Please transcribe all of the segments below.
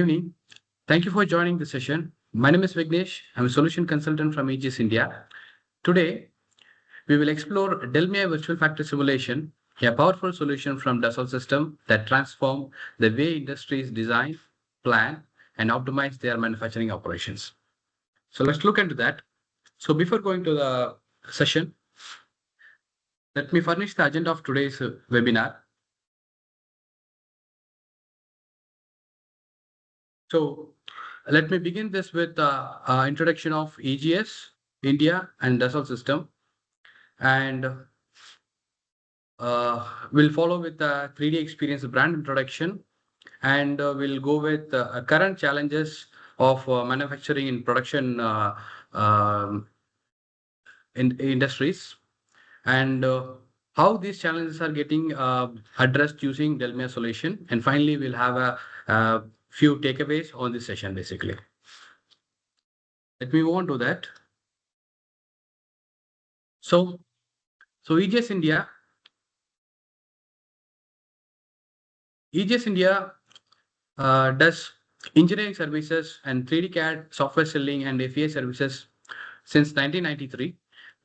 Evening. Thank you for joining the session. My name is Vignesh. I'm a solution consultant from Aegis India. Today, we will explore Delmia Virtual Factory Simulation, a powerful solution from Dassault System that transform the way industries design, plan, and optimize their manufacturing operations. So let's look into that. So before going to the session, let me furnish the agenda of today's webinar. So let me begin this with the introduction of EGS, India, and Dassault System. And we'll follow with the 3D experience brand introduction. And we'll go with current challenges of manufacturing in production in industries. And how these challenges are getting addressed using Delmia solution. And finally, we'll have a few takeaways on this session, basically. Let me move on to that. So EGS India does engineering services and 3D CAD software selling and FEA services since 1993.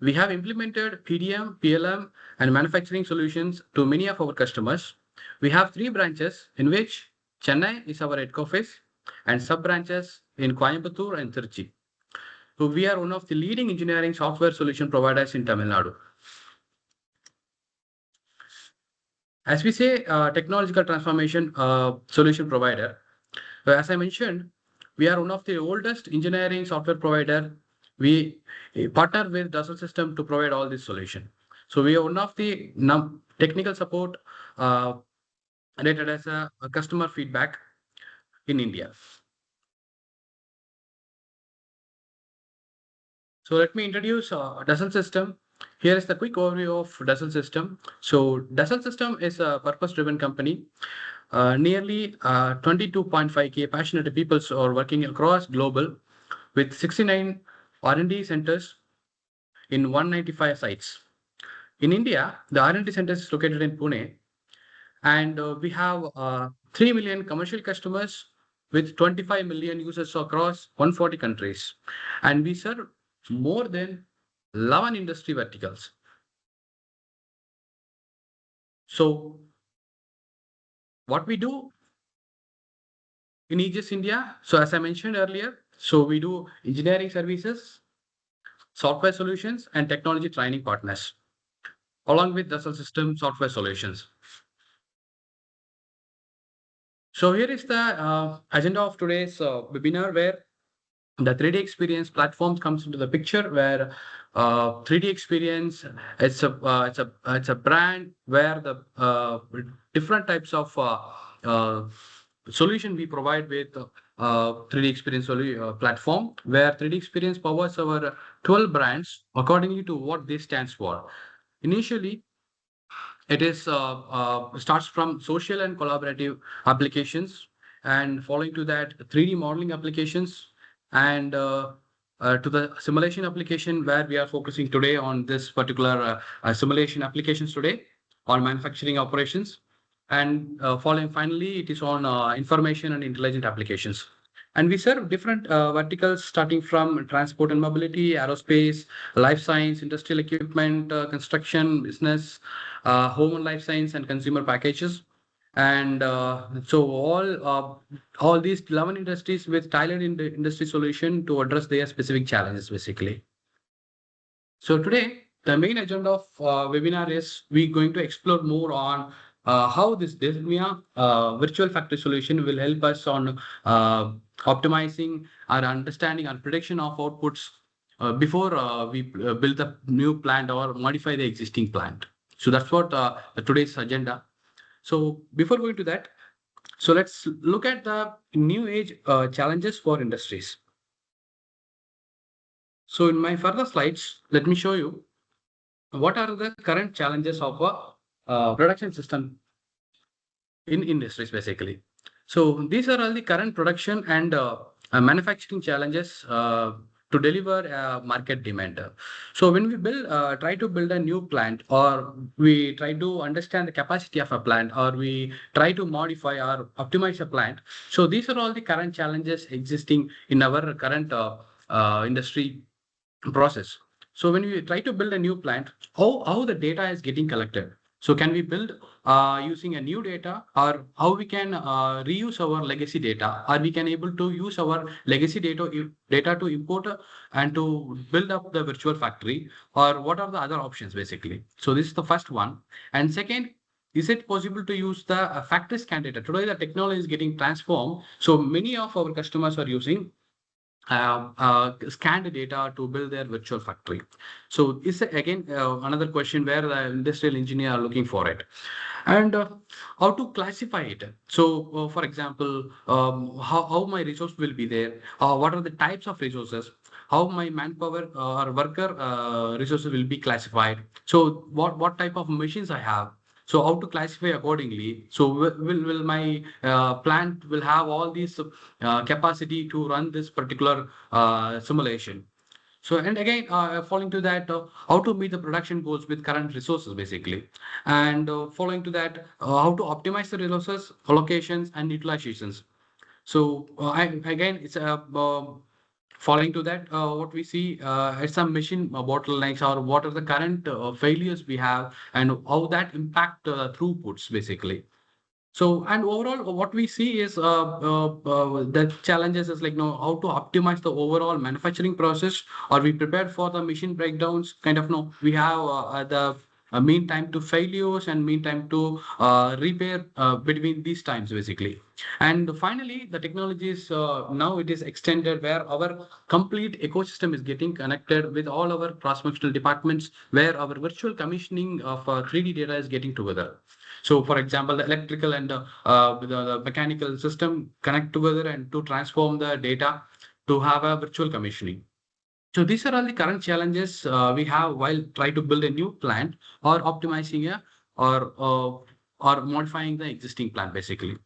We have implemented PDM, PLM, and manufacturing solutions to many of our customers. We have 3 branches in which Chennai is our head office and sub-branches in Coimbatore and Trichy. So we are one of the leading engineering software solution providers in Tamil Nadu. As we say, technological transformation solution provider. As I mentioned, we are one of the oldest engineering software provider. We partner with Dassault System to provide all this solution. So we are one of the technical support rated as a customer feedback in India. So let me introduce Dassault System. Here is the quick overview of Dassault System. So Dassault System is a purpose-driven company. Nearly 22.5K passionate people are working across global with 69 R&D centers in 195 sites. In India, the R&D center is located in Pune, and we have 3 million commercial customers with 25 million users across 140 countries. And we serve more than 11 industry verticals. So what we do in Aegis India, so as I mentioned earlier, so we do engineering services, software solutions, and technology training partners, along with Dassault System software solutions. So here is the agenda of today's webinar, where the 3D experience platform comes into the picture, where 3D experience it's a brand where the different types of solution we provide with 3D experience platform, where 3D experience powers our 12 brands accordingly to what this stands for. Initially, it is starts from social and collaborative applications, and following to that 3D modeling applications, and to the simulation application, where we are focusing today on this particular simulation applications today on manufacturing operations, and following finally it is on information and intelligent applications. And we serve different verticals starting from transport and mobility, aerospace, life science, industrial equipment, construction, business, home and life science, and consumer packages. And so all these 11 industries with tailored industry solution to address their specific challenges, basically. So today, the main agenda of webinar is we're going to explore more on how this Delmia virtual factory solution will help us on optimizing our understanding and prediction of outputs before we build the new plant or modify the existing plant. So that's what today's agenda. So before going to that, so let's look at the new age challenges for industries. So in my further slides, let me show you what are the current challenges of a production system in industries, basically. So these are all the current production and manufacturing challenges to to deliver market demand. So when we try to build a new plant, or we try to understand the capacity of a plant, or we try to modify or optimize a plant. So these are all the current challenges existing in our current industry process. So when we try to build a new plant, how the data is getting collected. So can we build using a new data, or how we can reuse our legacy data, or we can able to use our legacy data to import and to build up the virtual factory, or what are the other options basically. So this is the first one. And second, is it possible to use the factory scan data? Today the technology is getting transformed. So many of our customers are using scanned data to build their virtual factory. So it's again another question where the industrial engineer are looking for it. And how to classify it. So for example, how my resource will be there, what are the types of resources, how my manpower or worker resources will be classified. So what type of machines I have. So how to classify accordingly. So will my plant will have all these capacity to run this particular simulation. So, and again, following to that, how to meet the production goals with current resources, basically. And following to that, how to optimize the resources, allocations, and utilizations. So, again, it's following to that, what we see is some machine bottlenecks, or what are the current failures we have, and how that impact throughputs, basically. So, and overall, what we see is the challenges is like, how to optimize the overall manufacturing process. Are we prepared for the machine breakdowns? Kind of, no, we have the mean time to failures and mean time to repair between these times, basically. And finally, the technology is now it is extended where our complete ecosystem is getting connected with all our cross-functional departments, where our virtual commissioning of 3D data is getting together. So, for example, the electrical and the mechanical system connect together and to transform the data to have a virtual commissioning. So these are all the current challenges we have while trying to build a new plant, or optimizing or modifying the existing plant, basically.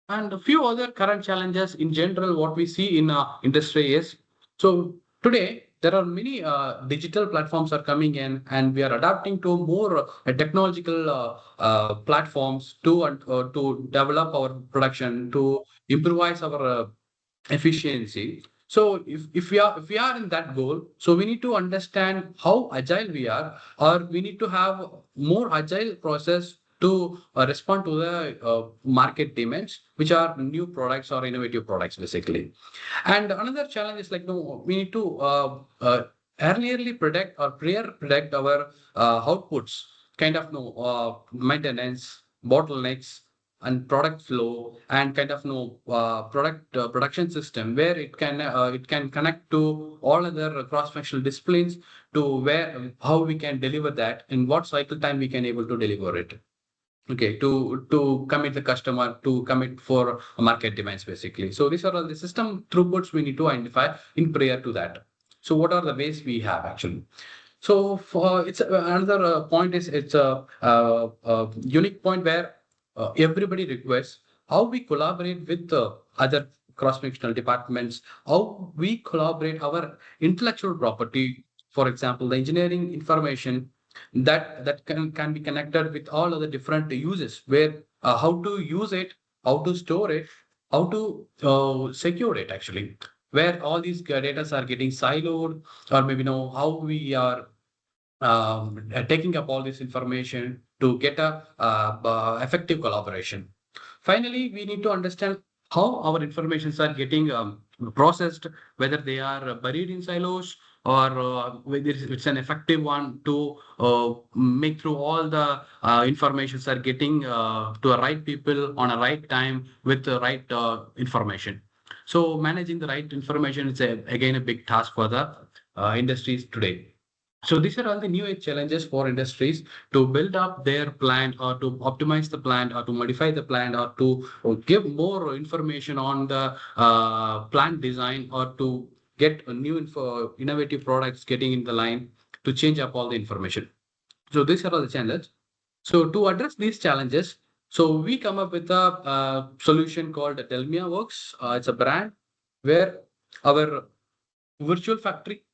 And a few other current challenges in general, what we see in industry is, so today there are many digital platforms are coming in, and we are adapting to more technological platforms to develop our production, to improvise our efficiency. So if we are in that goal, so we need to understand how agile we are, or we need to have more agile process to respond to the market demands, which are new products or innovative products, basically. And another challenge is like, no, we need to earlierly predict or predict our outputs, kind of no maintenance, bottlenecks, and product flow, and kind of no product production system, where it can connect to all other cross-functional disciplines, to where how we can deliver that, in what cycle time we can able to deliver it. Okay, to commit the customer, to commit for market demands, basically. So these are all the system throughputs we need to identify in prior to that. So what are the ways we have actually? So for it's another point is, it's a unique point where everybody requests how we collaborate with other cross-functional departments, how we collaborate our intellectual property, for example, the engineering information that can be connected with all other different uses, where how to use it, how to store it, how to secure it actually, where all these data are getting siloed, or maybe know how we are taking up all this information to get a effective collaboration. Finally, we need to understand how our informations are getting processed, whether they are buried in silos, or whether it's an effective one to make through all the informations are getting to the right people on a right time with the right information. So managing the right information is again a big task for the industries today. So these are all the new age challenges for industries to build up their plant, or to optimize the plant, or to modify the plant, or to give more information on the plant design, or to get a new innovative products getting in the line to change up all the information. So these are all the challenges. So to address these challenges, so we come up with a solution called Delmia Works. It's a brand where our virtual factory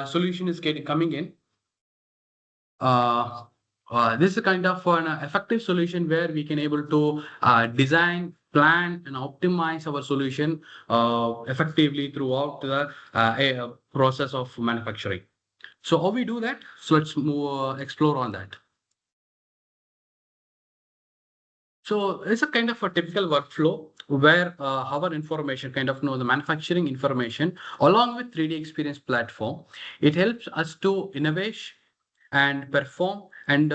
solution is coming in. This is a kind of an effective solution where we can able to design, plan, and optimize our solution effectively throughout the process of manufacturing. So how we do that? So let's move, explore on that. So it's a kind of a typical workflow where our information, kind of know the manufacturing information, along with 3D Experience platform, it helps us to innovate and perform and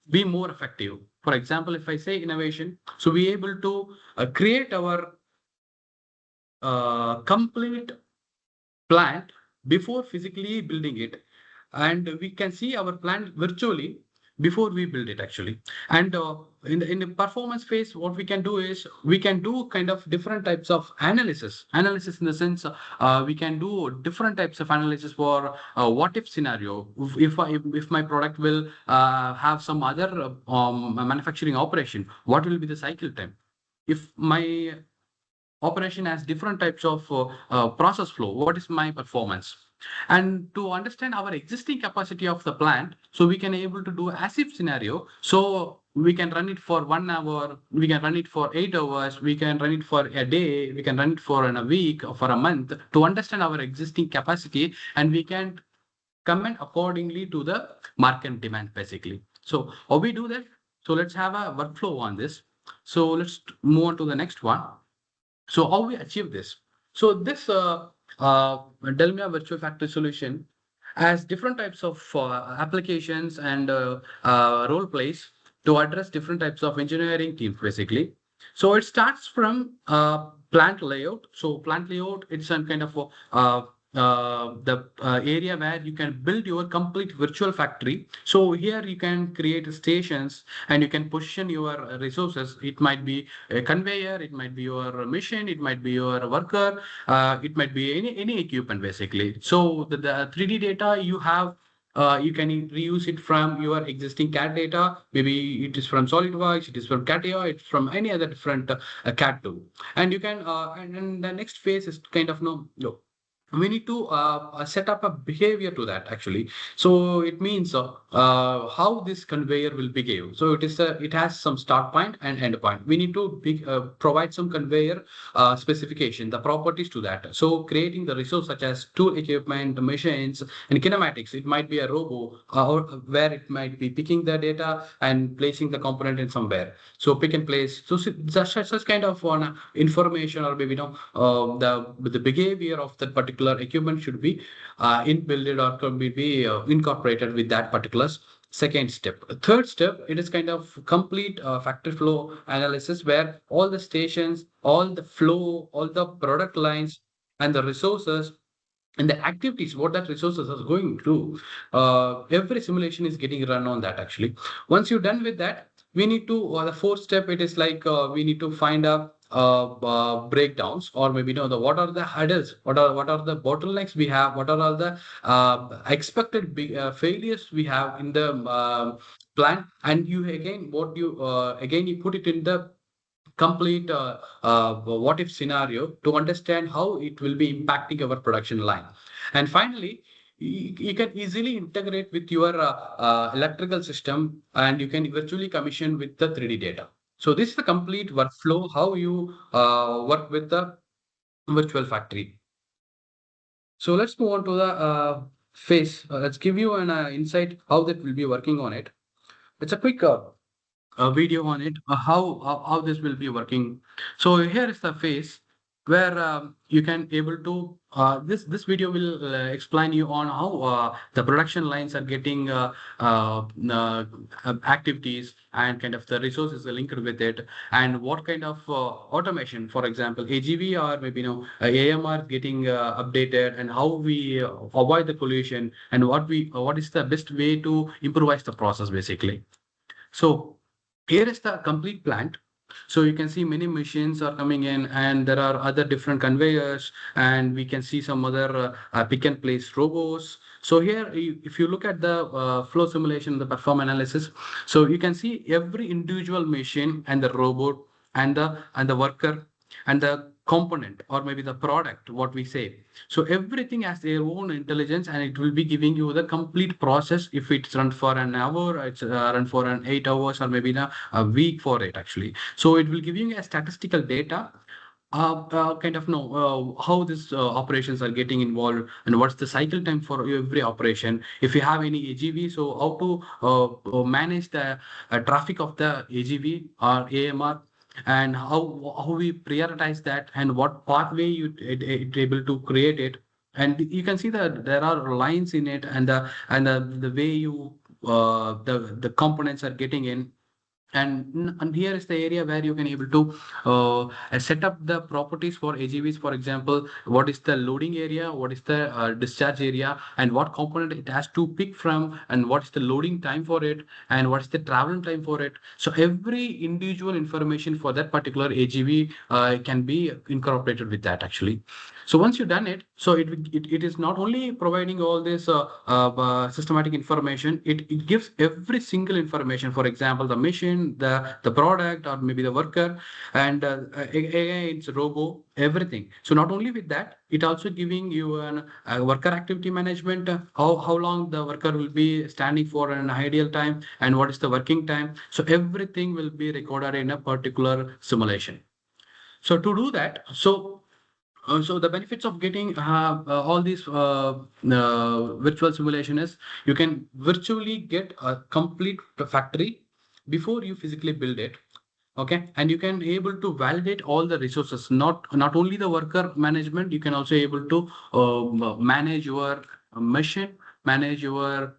be more effective. For example, if I say innovation, so we able to create our complete plant before physically building it, and we can see our plant virtually before we build it actually. And in the performance phase, what we can do is we can do kind of different types of analysis in the sense we can do different types of analysis for what if scenario. If my product will have some other manufacturing operation, what will be the cycle time? If my operation has different types of process flow, what is my performance? And to understand our existing capacity of the plant, so we can able to do as if scenario. So we can run it for 1 hour, we can run it for 8 hours, we can run it for a day, we can run it for a week or for a month to understand our existing capacity, and we can comment accordingly to the market demand basically. So how we do that? So let's have a workflow on this. So let's move on to the next one. So how we achieve this? So this Delmia Virtual Factory solution has different types of applications and role plays to address different types of engineering teams basically. So it starts from plant layout. So plant layout, it's some kind of the area where you can build your complete virtual factory. So here you can create stations and you can position your resources. It might be a conveyor, it might be your machine, it might be your worker, it might be any equipment basically. So the 3D data you have, you can reuse it from your existing CAD data. Maybe it is from Solidworks, it is from CATIA, it's from any other different CAD tool. And you can, and the next phase is kind of no, we need to set up a behavior to that actually. So it means how this conveyor will behave. So it has some start point and end point. We need to provide some conveyor specification, the properties to that. So creating the resource such as tool equipment, machines, and kinematics. It might be a robo or where it might be picking the data and placing the component in somewhere. So pick and place. So such kind of information, or maybe the behavior of that particular equipment should be inbuilt or could be incorporated with that particular second step. Third step, it is kind of complete factory flow analysis where all the stations, all the flow, all the product lines, and the resources and the activities what that resources are going to every simulation is getting run on that actually. Once you're done with that, we need to the fourth step, it is like we need to find a breakdowns, or maybe the what are the hurdles, what are the bottlenecks we have, what are all the expected failures we have in the plan, and you again what you again you put it in the complete what if scenario to understand how it will be impacting our production line. And finally, you can easily integrate with your electrical system, and you can virtually commission with the 3D data. So this is the complete workflow, how you work with the virtual factory. So let's move on to the phase. Let's give you an insight how that will be working on it. It's a quick a video on it, how this will be working. So here is the phase where you can able to this video will explain you on how the production lines are getting activities and kind of the resources are linked with it, and what kind of automation, for example AGV or maybe AMR getting updated, and how we avoid the pollution, and what is the best way to improvise the process basically. So here is the complete plant. So you can see many machines are coming in, and there are other different conveyors, and we can see some other pick and place robots. So here, if you look at the flow simulation, the perform analysis, so you can see every individual machine and the robot and the worker and the component or maybe the product, what we say. So everything has their own intelligence, and it will be giving you the complete process. If it's run for an hour, it's run for an 8 hours, or maybe a week for it actually. So it will give you a statistical data, kind of know how these operations are getting involved and what's the cycle time for every operation. If you have any AGV, so how to manage the traffic of the AGV or AMR, and how we prioritize that, and what pathway it able to create it. And you can see that there are lines in it, and the way you the components are getting in. And here is the area where you can able to set up the properties for AGVs. For example, what is the loading area, what is the discharge area, and what component it has to pick from, and what is the loading time for it, and what is the travel time for it. So every individual information for that particular AGV can be incorporated with that actually. So once you've done it, so it is not only providing all this systematic information, it gives every single information. For example, the machine, the product, or maybe the worker, and again, it's robo, everything. So not only with that, it also giving you an worker activity management, how long the worker will be standing for an ideal time, and what is the working time. So everything will be recorded in a particular simulation. So to do that, so the benefits of getting all these virtual simulation is you can virtually get a complete factory before you physically build it. Okay, and you can able to validate all the resources, not only the worker management. You can also able to manage your machine, manage your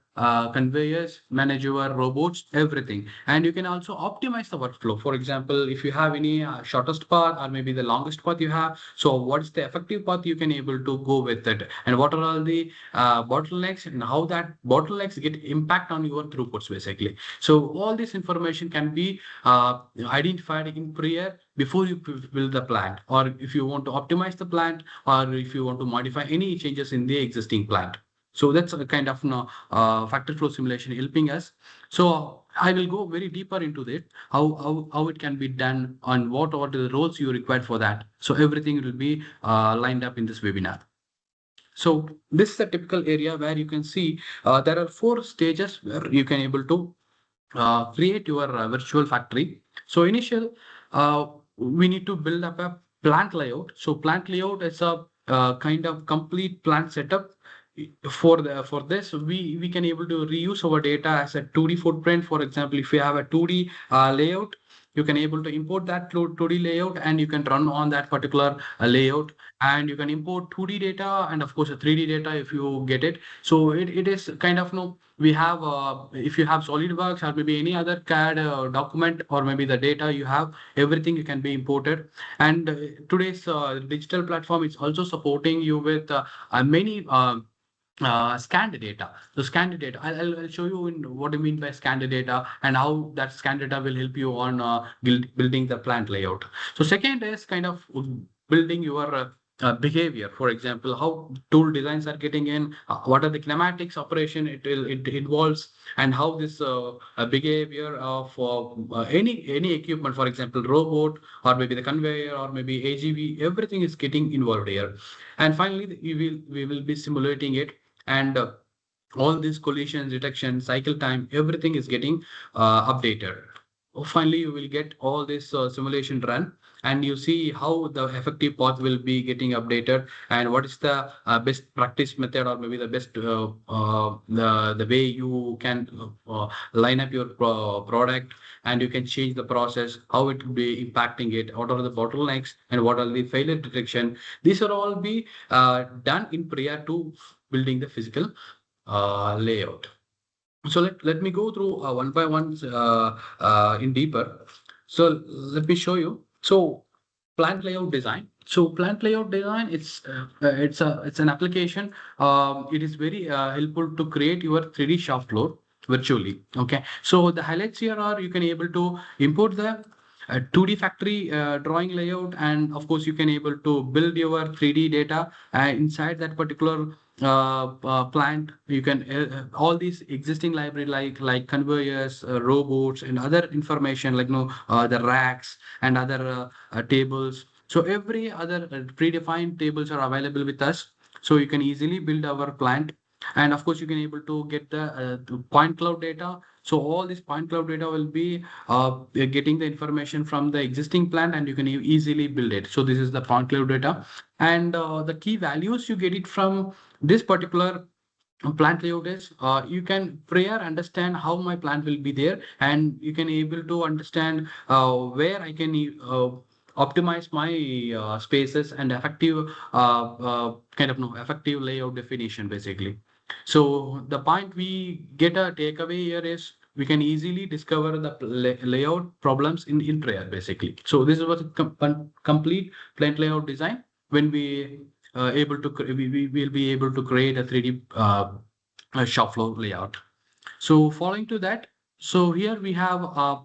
conveyors, manage your robots, everything. And you can also optimize the workflow. For example, if you have any shortest path or maybe the longest path you have, so what is the effective path you can able to go with it, and what are all the bottlenecks, and how that bottlenecks get impact on your throughputs basically. So all this information can be identified in prior before you build the plant, or if you want to optimize the plant, or if you want to modify any changes in the existing plant. So that's a kind of factor flow simulation helping us. So I will go very deeper into that, how it can be done, and what are the roles you require for that. So everything will be lined up in this webinar. So this is a typical area where you can see there are 4 stages where you can able to create your virtual factory. So initial, we need to build up a plant layout. So plant layout is a kind of complete plant setup. For this, we can able to reuse our data as a 2D footprint. For example, if you have a 2D layout, you can able to import that 2D layout, and you can run on that particular layout, and you can import 2D data, and of course a 3D data if you get it. So it is kind of we have if you have Solidworks or maybe any other CAD document, or maybe the data you have, everything you can be imported. And today's digital platform is also supporting you with many scanned data. The scanned data, I'll show you in what I mean by scanned data, and how that scanned data will help you on building the plant layout. So second is kind of building your behavior. For example, how tool designs are getting in, what are the kinematics operation it involves, and how this behavior of any equipment, for example, robot, or maybe the conveyor, or maybe AGV, everything is getting involved here. And finally, we will be simulating it, and all these collisions detection, cycle time, everything is getting updated. Finally, you will get all this simulation run, and you see how the effective path will be getting updated, and what is the best practice method, or maybe the best the way you can line up your product, and you can change the process, how it will be impacting it, what are the bottlenecks, and what are the failure detection. These are all be done in prior to building the physical layout. So let me go through one by one in deeper. So let me show you. So plant layout design. So plant layout design, it's an application. It is very helpful to create your 3D shop floor virtually. Okay. So the highlights here are you can able to import the 2D factory drawing layout, and of course you can able to build your 3D data inside that particular plant. You can all these existing library like conveyors, robots, and other information like the racks and other tables. So every other predefined tables are available with us. So you can easily build our plant. And of course, you can able to get the point cloud data. So all this point cloud data will be getting the information from the existing plant, and you can easily build it. So this is the point cloud data, and the key values you get it from this particular plant layout is you can prior understand how my plant will be there, and you can able to understand where I can optimize my spaces and effective kind of no effective layout definition basically. So the point we get a takeaway here is we can easily discover the layout problems in prayer basically. So this was a complete plant layout design. When we able to we will be able to create a 3D shop floor layout. So following to that, so here we have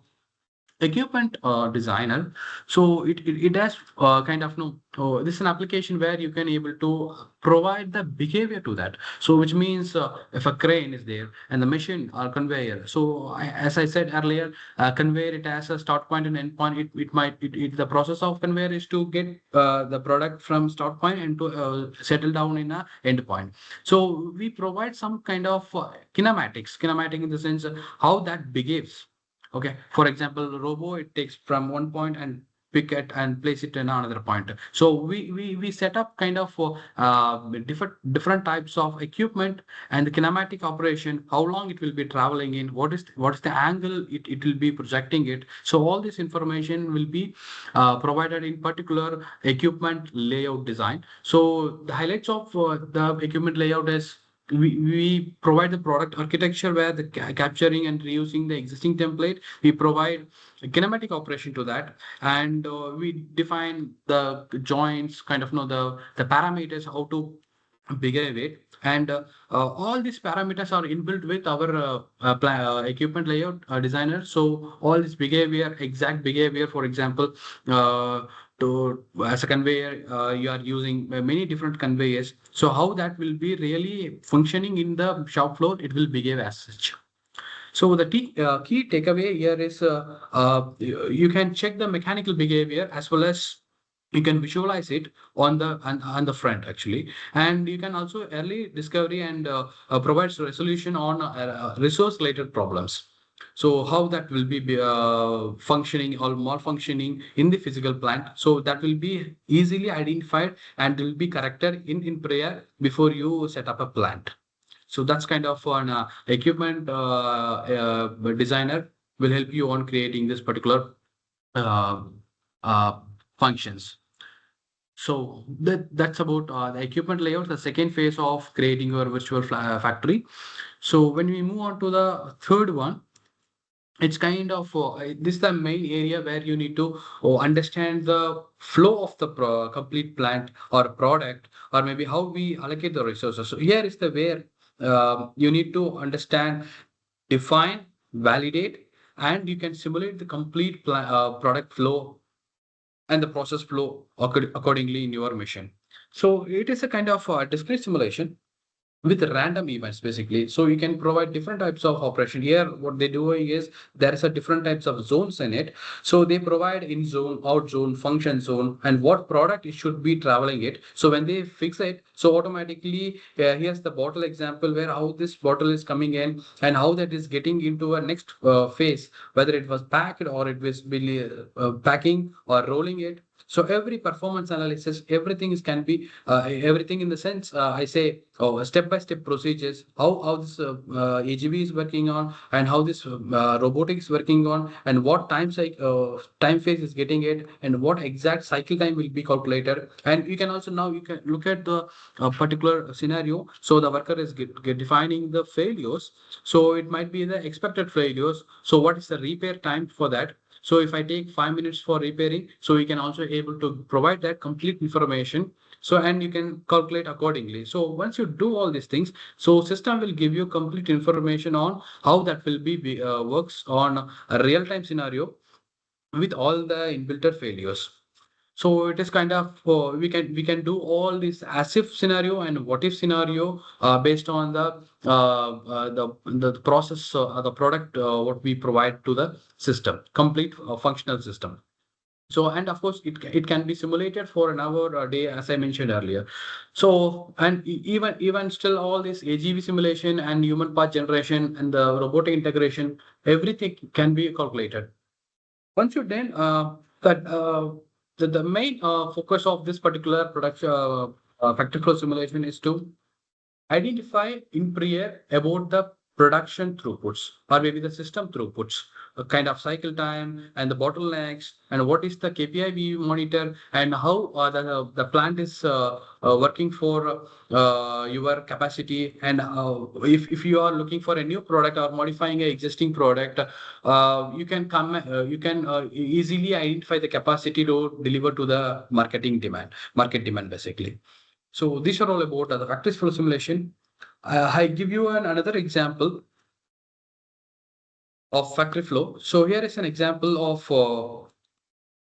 equipment designer. So it has kind of no this is an application where you can able to provide the behavior to that. So which means if a crane is there and the machine or conveyor, so as I said earlier, conveyor, it has a start point and end point. It might the process of conveyor is to get the product from start point and to settle down in a end point. So we provide some kind of kinematic in the sense how that behaves. Okay, for example, robo, it takes from one point and pick it and place it in another point. So we set up kind of different types of equipment and the kinematic operation, how long it will be traveling in, what is the angle it will be projecting it. So all this information will be provided in particular equipment layout design. So the highlights of the equipment layout is we provide the product architecture where the capturing and reusing the existing template. We provide a kinematic operation to that, and we define the joints, kind of know the parameters, how to behave it, and all these parameters are inbuilt with our equipment layout designer. So all this behavior, exact behavior, for example, to as a conveyor, you are using many different conveyors. So how that will be really functioning in the shop floor, it will behave as such. So the key takeaway here is you can check the mechanical behavior as well as you can visualize it on the front actually, and you can also early discovery and provides resolution on resource related problems. So how that will be functioning or malfunctioning in the physical plant. So that will be easily identified and will be corrected in prayer before you set up a plant. So that's kind of an equipment designer will help you on creating this particular uh, uh, functions. So that's about the equipment layout, the second phase of creating your virtual factory. So when we move on to the third one, it's kind of this is the main area where you need to understand the flow of the complete plant or product, or maybe how we allocate the resources. So here is the where you need to understand, define, validate, and you can simulate the complete product flow and the process flow accordingly in your machine. So it is a kind of discrete simulation with random events basically. So you can provide different types of operation. Here what they do is there is a different types of zones in it. So they provide in zone, out zone, function zone, and what product it should be traveling it. So when they fix it, so automatically here's the bottle example where how this bottle is coming in and how that is getting into a next phase, whether it was packed or it was really packing or rolling it. So every performance analysis, everything is can be everything in the sense I say step by step procedures, how this AGV is working on, and how this robotics is working on, and what time phase is getting it, and what exact cycle time will be calculated. And you can also now you can look at the particular scenario. So the worker is get defining the failures. So it might be the expected failures. So what is the repair time for that? So if I take 5 minutes for repairing, so we can also able to provide that complete information. So and you can calculate accordingly. So once you do all these things, so system will give you complete information on how that will be works on a real time scenario with all the inbuilt failures. So it is kind of we can do all this as if scenario and what if scenario based on the process the product what we provide to the system, complete functional system. So, and of course, it can be simulated for an hour or a day, as I mentioned earlier. So, and even still, all this AGV simulation and human part generation and the robotic integration, everything can be calculated. Once you're done, that the main focus of this particular production factory flow simulation is to identify in prior about the production throughputs or maybe the system throughputs, a kind of cycle time and the bottlenecks and what is the KPI we monitor and how the plant is working for your capacity. And if you are looking for a new product or modifying an existing product, you can easily identify the capacity to deliver to the market demand basically. So these are all about the factory flow simulation. I give you another example of factory flow. So here is an example of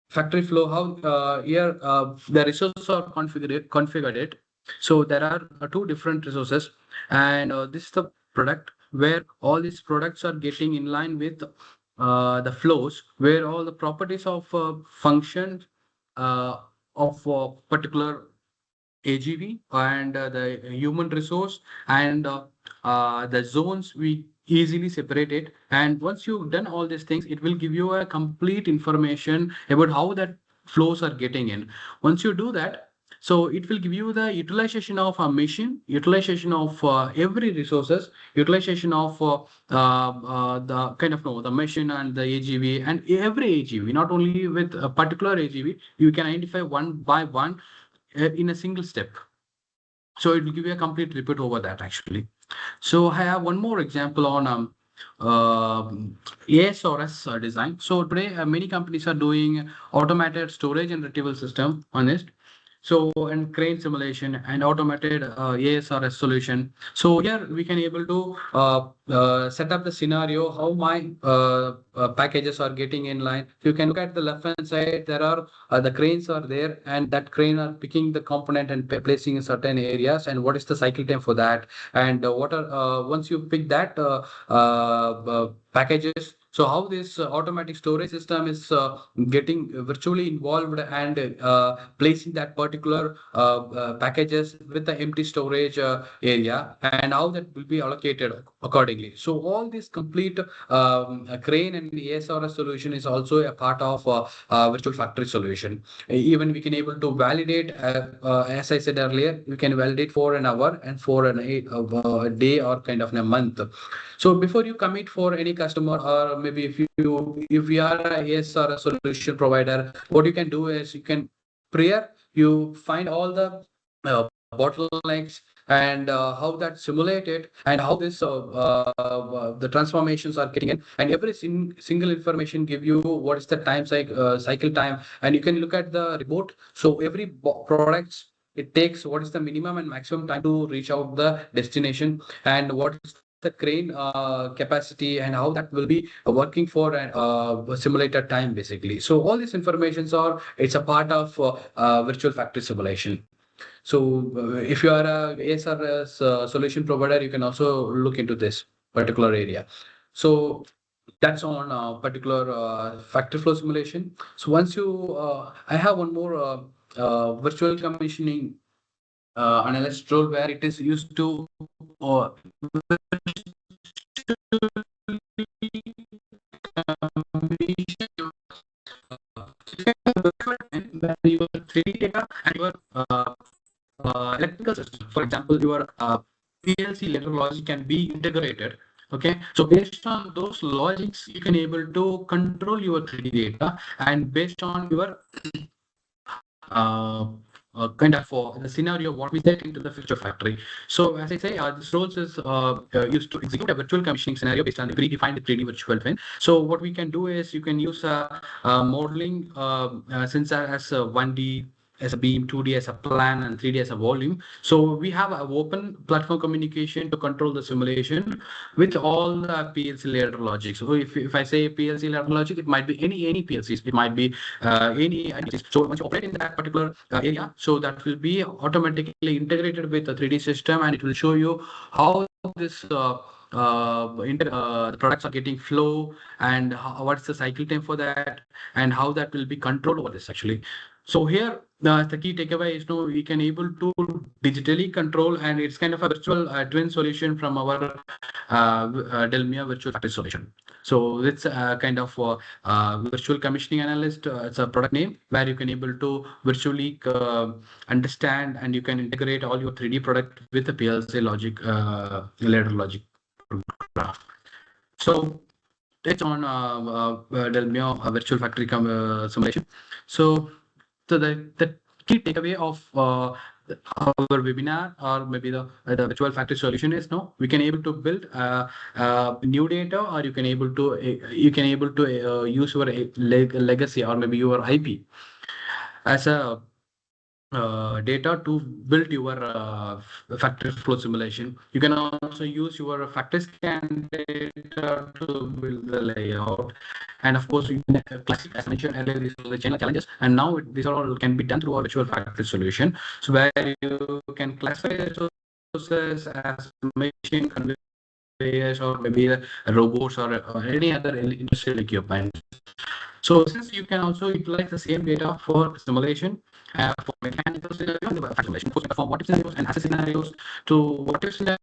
factory flow. How here the resources are configured it. So there are two different resources, and this is the product where all these products are getting in line with the flows, where all the properties of function of particular AGV and the human resource and the zones we easily separate it. And once you've done all these things, it will give you a complete information about how that flows are getting in. Once you do that, so it will give you the utilization of a machine, utilization of every resources, utilization of the kind of no, the machine and the AGV and every AGV, not only with a particular AGV, you can identify one by one in a single step. So it will give you a complete report over that actually. So I have one more example on ASRS design. So today many companies are doing automated storage and retrieval system on this. So and crane simulation and automated ASRS solution. So here we can able to set up the scenario how my packages are getting in line. You can look at the left hand side. There are the cranes are there, and that crane are picking the component and placing in certain areas. And what is the cycle time for that? And what are once you pick that packages. So how this automatic storage system is getting virtually involved and placing that particular packages with the empty storage area and how that will be allocated accordingly. So all this complete crane and ASRS solution is also a part of virtual factory solution. Even we can able to validate, as I said earlier, we can validate for an hour and for a day or kind of a month. So before you commit for any customer, or maybe if we are a yes or a solution provider, what you can do is you can prior you find all the bottlenecks and how that simulated and how this the transformations are getting in, and every single information give you what is the cycle time, and you can look at the report. So every products it takes what is the minimum and maximum time to reach out the destination, and what is the crane capacity and how that will be working for a simulated time basically. So all these informations are it's a part of virtual factory simulation. So if you are a ASRS solution provider, you can also look into this particular area. So that's on particular factory flow simulation. So once you I have one more virtual commissioning analyst role where it is used to where your 3D data and your electrical system, for example, your PLC ladder logic can be integrated. Okay, so based on those logics, you can able to control your 3D data, and based on your uh, kind of the scenario what we set into the future factory. So as I say, this roles is used to execute a virtual commissioning scenario based on the predefined 3D virtual twin. So what we can do is you can use modeling sensor as a 1D, as a beam, 2D as a plan, and 3D as a volume. So we have an open platform communication to control the simulation with all the PLC ladder logic. So if I say PLC ladder logic, it might be any PLCs, it might be any. So once you operate in that particular area, so that will be automatically integrated with the 3D system, and it will show you how this the products are getting flow, and what's the cycle time for that, and how that will be controlled over this actually. So here the key takeaway is no, we can able to digitally control, and it's kind of a virtual twin solution from our Delmia virtual factory solution. So it's kind of virtual commissioning analyst. It's a product name where you can able to virtually understand, and you can integrate all your 3D product with the PLC logic, ladder logic program. So it's on Delmio virtual factory simulation. So the key takeaway of our webinar, or maybe the virtual factory solution, is no, we can able to build new data, or you can able to use your legacy, or maybe your IP as a data to build your factory flow simulation. You can also use your factory scan data to build the layout, and of course, you can classic, as I mentioned earlier, these are the chain challenges, and now these are all can be done through our virtual factory solution. So where you can classify resources as machine conveyors, or maybe robots, or any other industrial equipment. So since you can also utilize the same data for simulation, for mechanical scenario and the simulation, for what if scenarios and assess scenarios. To what if scenario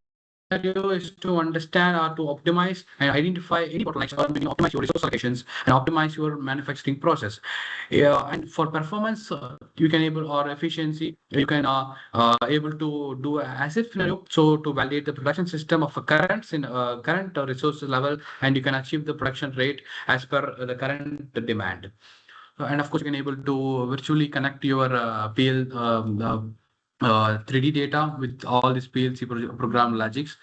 is to understand or to optimize and identify any bottlenecks, or maybe optimize your resource allocations and optimize your manufacturing process. And for performance, you can able, or efficiency, you can able to do a as if scenario. So to validate the production system of a current resources level, and you can achieve the production rate as per the current demand. And of course, you can able to virtually connect your 3D data with all these PLC program logics,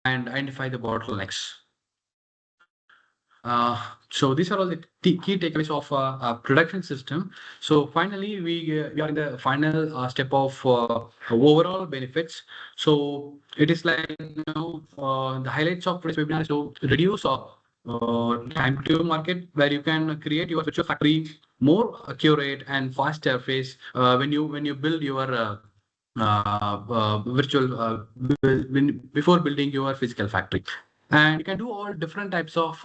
and identify the bottlenecks. So these are all the key takeaways of a production system. So finally, we are in the final step of overall benefits. So it is like, the highlights of this webinar is to reduce time to market, where you can create your virtual factory more accurate and faster phase when you build your virtual before building your physical factory. And you can do all different types of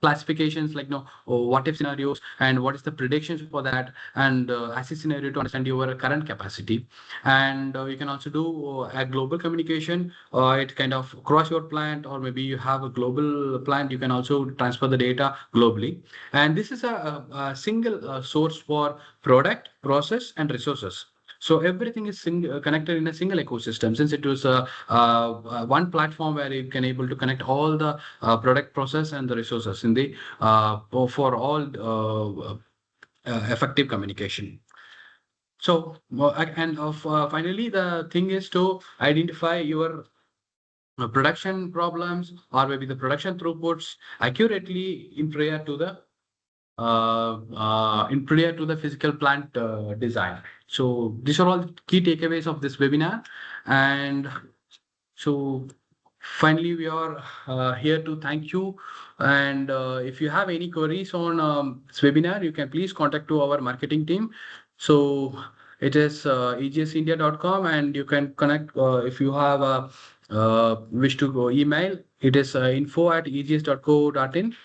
classifications, like what if scenarios, and what is the predictions for that, and as a scenario to understand your current capacity. And you can also do a global communication. It kind of across your plant, or maybe you have a global plant, you can also transfer the data globally. And this is a single source for product, process, and resources. So everything is connected in a single ecosystem, since it was one platform where you can able to connect all the product, process, and the resources in the for all effective communication. So finally, the thing is to identify your production problems, or maybe the production throughputs accurately in prior to the physical plant design. So these are all the key takeaways of this webinar. And so finally, we are here to thank you. And if you have any queries on this webinar, you can please contact to our marketing team. So it is egsindia.com, and you can connect if you have a wish to go email. It is info@egs.co.in.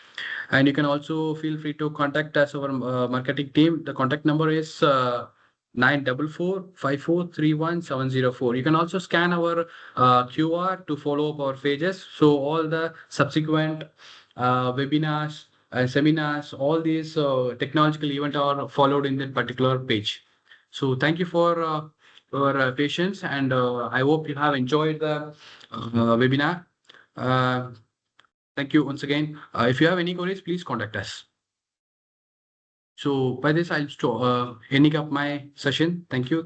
And you can also feel free to contact us, our marketing team. The contact number is 944-5431-704. You can also scan our QR to follow up our pages. So all the subsequent webinars and seminars, all these technological events are followed in that particular page. So thank you for your patience, and I hope you have enjoyed the webinar. Thank you once again. If you have any queries, please contact us. So by this, I'll ending up my session. Thank you all.